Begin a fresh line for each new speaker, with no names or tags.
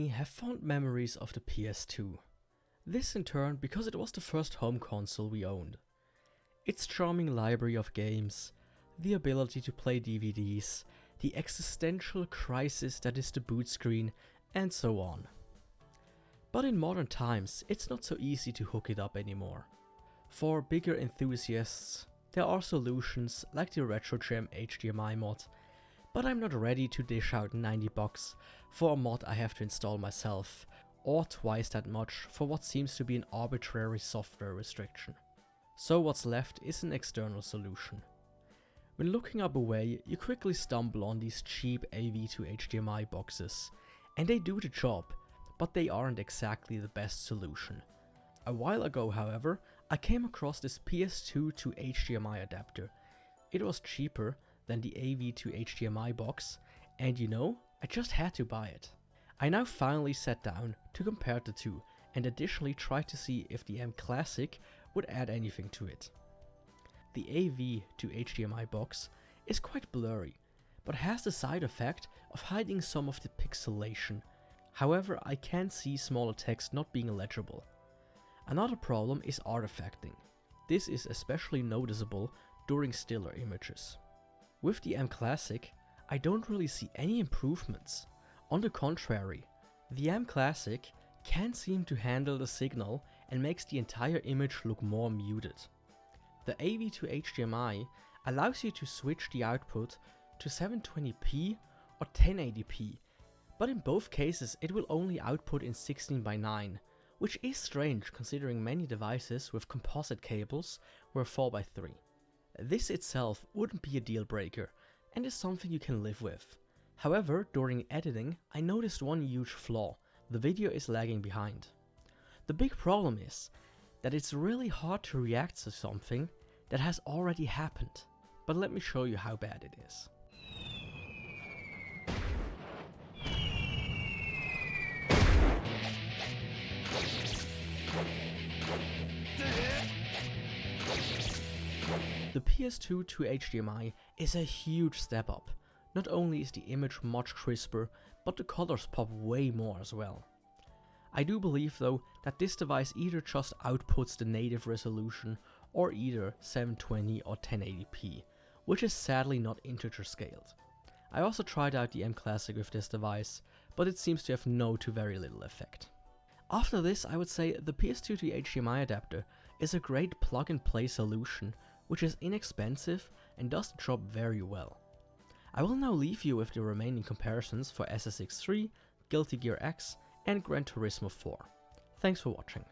I have fond memories of the PS2. This in turn because it was the first home console we owned. Its charming library of games, the ability to play DVDs, the existential crisis that is the boot screen, and so on. But in modern times, it's not so easy to hook it up anymore. For bigger enthusiasts, there are solutions like the RetroGem HDMI mod, but I'm not ready to dish out $90 for a mod I have to install myself, or twice that much for what seems to be an arbitrary software restriction. So what's left is an external solution. When looking up a way, you quickly stumble on these cheap AV2HDMI boxes, and they do the job, but they aren't exactly the best solution. A while ago, however, I came across this PS2 to HDMI adapter. It was cheaper than the AV2HDMI box, and you know, I just had to buy it. I now finally sat down to compare the two, and additionally tried to see if the mClassic would add anything to it. The AV2HDMI box is quite blurry, but has the side effect of hiding some of the pixelation. However, I can see smaller text not being legible. Another problem is artifacting. This is especially noticeable during stiller images. With the mClassic, I don't really see any improvements. On the contrary, the mClassic can't seem to handle the signal and makes the entire image look more muted. The AV2HDMI allows you to switch the output to 720p or 1080p, but in both cases it will only output in 16:9, which is strange considering many devices with composite cables were 4:3. This itself wouldn't be a deal breaker and is something you can live with. However, during editing I noticed one huge flaw: the video is lagging behind. The big problem is that it's really hard to react to something that has already happened, but let me show you how bad it is. The PS2 to HDMI is a huge step up. Not only is the image much crisper, but the colors pop way more as well. I do believe though that this device either just outputs the native resolution or either 720 or 1080p, which is sadly not integer scaled. I also tried out the mClassic with this device, but it seems to have no to very little effect. After this, I would say the PS2 to HDMI adapter is a great plug and play solution, which is inexpensive and does the job very well. I will now leave you with the remaining comparisons for SSX3, Guilty Gear X and Gran Turismo 4. Thanks for watching.